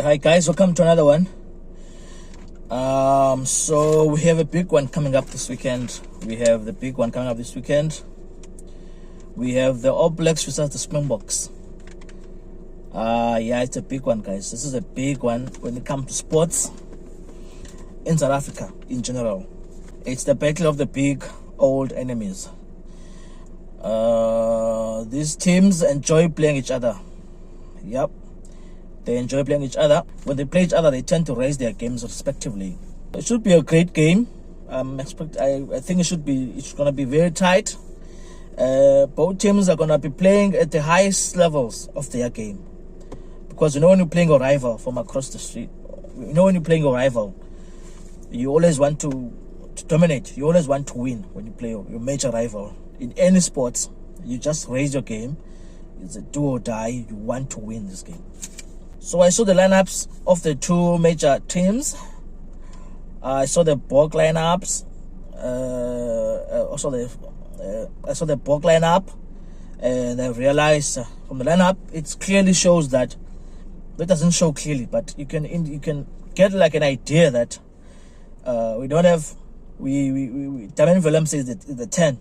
Hi guys, welcome to another one. So we have a big one coming up this weekend. We have the All Blacks versus the Springboks. Yeah, it's a big one, guys. This is a big one when it comes to sports in South Africa in general. It's the battle of the big old enemies. These teams enjoy playing each other. Yep, they enjoy playing each other. When they play each other, they tend to raise their games respectively. It should be a great game. I think it's gonna be very tight. Both teams are gonna be playing at the highest levels of their game, because when you're playing a rival from across the street, when you're playing a rival, you always want to dominate. You always want to win when you play your major rival. In any sports, you just raise your game. It's a do or die. You want to win this game. So I saw the lineups of the two major teams. I saw the Bok lineups. I saw the Bok lineup, and I realized from the lineup it clearly shows that. It doesn't show clearly, but you can get like an idea that we don't have. Damian Williams is the 10.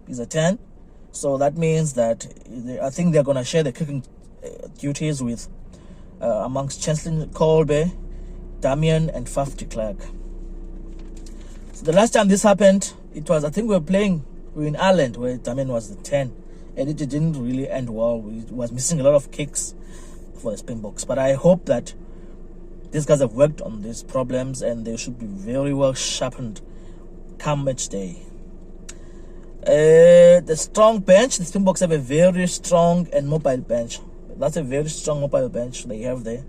He's a 10, so that means that I think they're gonna share the kicking duties with amongst Chancellor Kolbe, Damian, and Faf de Klerk. So the last time this happened, it was, I think we were in Ireland where Damian was the 10, and it didn't really end well. It was missing a lot of kicks for the Springboks, but I hope that these guys have worked on these problems and they should be very well sharpened come match day. The strong bench, the Springboks have a very strong and mobile bench. That's a very strong mobile bench they have there.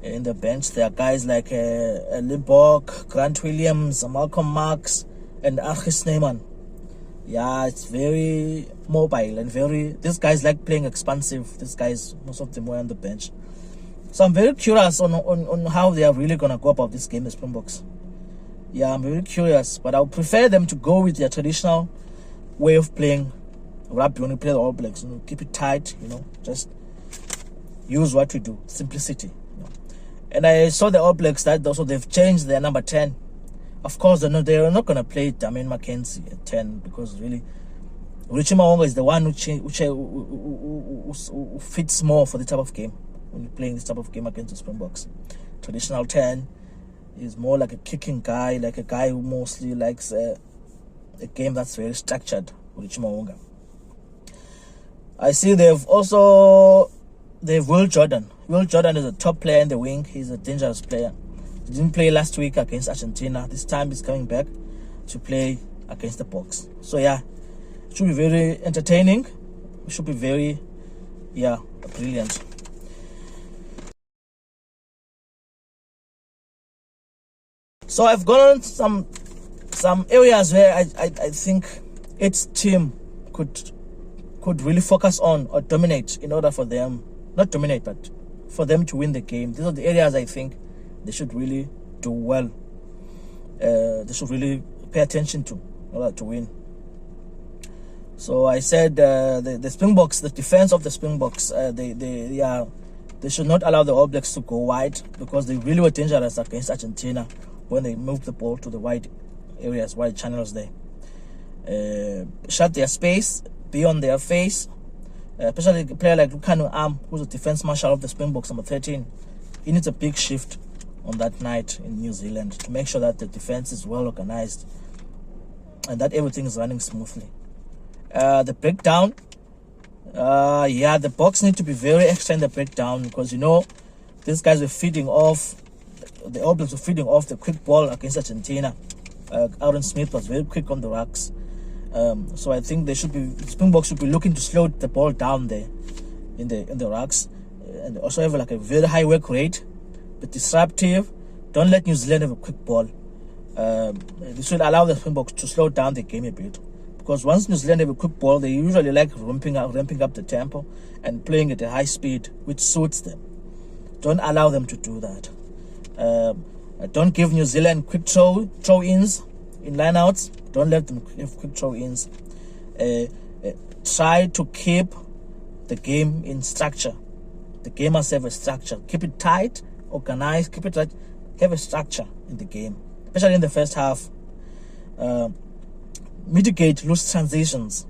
In the bench, there are guys like Libok, Grant Williams, Malcolm Marx, and Archie Neyman. Yeah, it's very mobile and these guys like playing expansive. These guys, most of them were on the bench. So I'm very curious on how they are really going to go about this game, the Springboks. Yeah, I'm very curious, but I would prefer them to go with their traditional way of playing rugby when you play the All Blacks. Keep it tight, just use what we do, simplicity. And I saw the All Blacks that also they've changed their number 10. Of course, they are not going to play Damian McKenzie at 10, because really Richie Mawonga is the one who fits more for the type of game when you're playing this type of game against the Springboks. Traditional 10 is more like a kicking guy, like a guy who mostly likes a game that's very structured, Richie Mawonga. I see they've Will Jordan. Will Jordan is a top player in the wing. He's a dangerous player. He didn't play last week against Argentina. This time he's coming back to play against the Boks. So yeah, it should be very entertaining. It should be very, brilliant. So I've gone on some areas where I think its team could really focus on or dominate in order for them, not dominate, but for them to win the game. These are the areas I think they should really do well. They should really pay attention to in order to win. So I said the Springboks, the defense of the Springboks, they should not allow the All Blacks to go wide, because they really were dangerous against Argentina when they moved the ball to the wide areas, wide channels there. Shut their space, be on their face, especially a player like Lukanu Am, who's a defense marshal of the Springboks, number 13. He needs a big shift on that night in New Zealand to make sure that the defense is well organized and that everything is running smoothly. The breakdown, the Boks need to be very extra in the breakdown, because these guys were feeding off, the All Blacks were feeding off the quick ball against Argentina. Aaron Smith was very quick on the rucks. So I think Springboks should be looking to slow the ball down there in the rucks, and also have like a very high work rate, but disruptive. Don't let New Zealand have a quick ball. This will allow the Springboks to slow down the game a bit, because once New Zealand have a quick ball, they usually like ramping up the tempo and playing at a high speed, which suits them. Don't allow them to do that. Don't give New Zealand quick throw-ins in lineouts. Don't let them have quick throw-ins. Try to keep the game in structure. The game must have a structure. Keep it tight, organized, keep it tight. Have a structure in the game, especially in the first half. Mitigate loose transitions.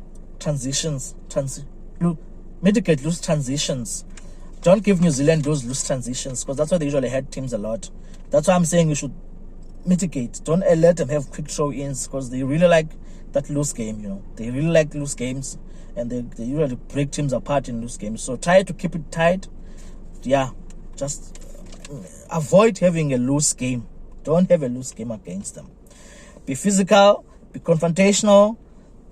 Mitigate loose transitions. Don't give New Zealand those loose transitions, because that's why they usually hurt teams a lot. That's why I'm saying you should mitigate. Don't let them have quick throw-ins, because they really like that loose game, you know. They really like loose games, and they usually break teams apart in loose games. So try to keep it tight. Yeah, just avoid having a loose game. Don't have a loose game against them. Be physical, be confrontational,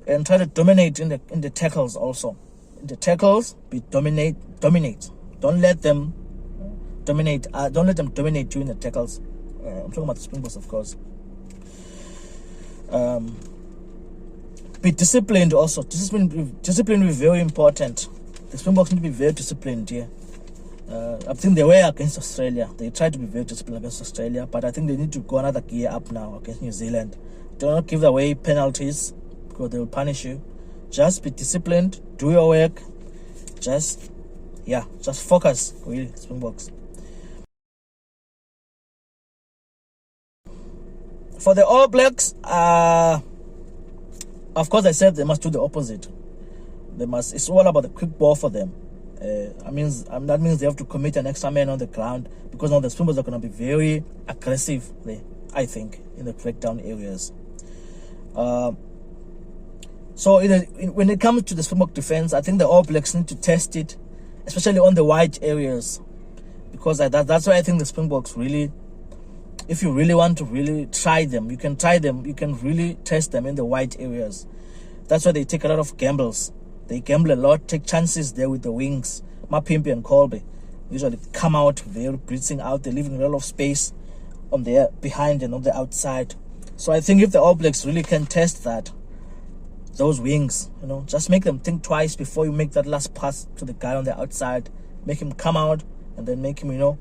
and try to dominate in the tackles also. In the tackles, dominate. Don't let them dominate. Don't let them dominate you in the tackles. I'm talking about the Springboks, of course. Be disciplined also. Discipline will be very important. The Springboks need to be very disciplined here. I think they were against Australia. They tried to be very disciplined against Australia, but I think they need to go another gear up now against New Zealand. Do not give away penalties, because they will punish you. Just be disciplined. Do your work. Just focus, really, Springboks. For the All Blacks, of course, I said they must do the opposite. It's all about the quick ball for them. That means they have to commit an extra man on the ground, because now the Springboks are going to be very aggressive, I think, in the breakdown areas. So when it comes to the Springbok defense, I think the All Blacks need to test it, especially on the wide areas, because that's why I think the Springboks really, if you really want to really try them, you can really test them in the wide areas. That's why they take a lot of gambles. They gamble a lot, take chances there with the wings. Mapimpi and Colby usually come out very blitzing out. They're leaving a lot of space on their behind and on the outside. So I think if the All Blacks really can test those wings, you know, just make them think twice before you make that last pass to the guy on the outside. Make him come out, and then make him, you know,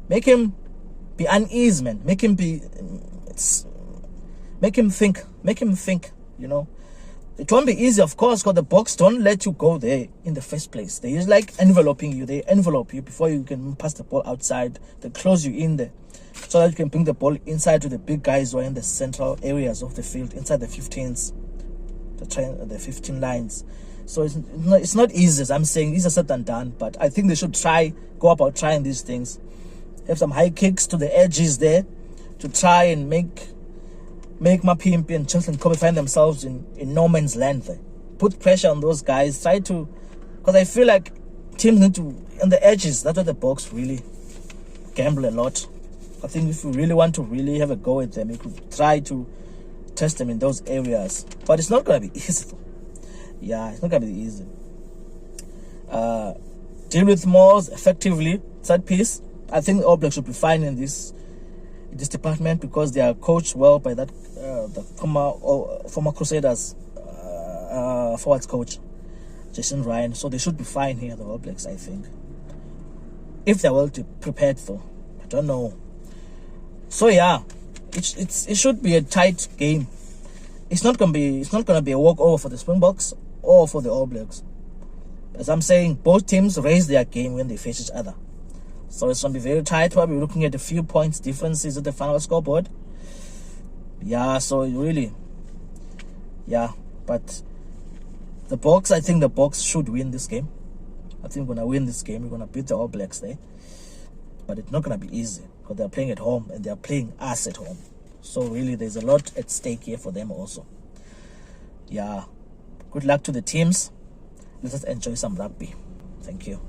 make him be uneasy, man. Make him think, you know. It won't be easy, of course, because the Boks don't let you go there in the first place. They just like enveloping you. They envelope you before you can pass the ball outside. They close you in there so that you can bring the ball inside to the big guys who are in the central areas of the field, inside the 15s, the 15 lines. So it's not easy, as I'm saying. Easier said than done, but I think they should go about trying these things. Have some high kicks to the edges there to try and make Mapimpi and Chelsea and Kobe find themselves in no man's land there. Put pressure on those guys. Because I feel like teams need to, on the edges, that's where the Boks really gamble a lot. I think if you really want to really have a go at them, you could try to test them in those areas. But it's not going to be easy. Yeah, it's not going to be easy. Deal with Moors effectively. Third piece. I think All Blacks should be fine in this department, because they are coached well by the former Crusaders forwards coach Jason Ryan. So they should be fine here, the All Blacks, I think, if they're well prepared though. I don't know. So yeah, it should be a tight game. It's not gonna be a walkover for the Springboks or for the All Blacks. As I'm saying, both teams raise their game when they face each other. So it's going to be very tight. We'll be looking at a few points differences at the final scoreboard. Yeah, so really, yeah. But the Boks, I think the Boks should win this game. I think we're going to win this game. We're going to beat the All Blacks there. But it's not going to be easy, because they're playing at home and they're playing us at home. So really, there's a lot at stake here for them also. Yeah. Good luck to the teams. Let us enjoy some rugby. Thank you.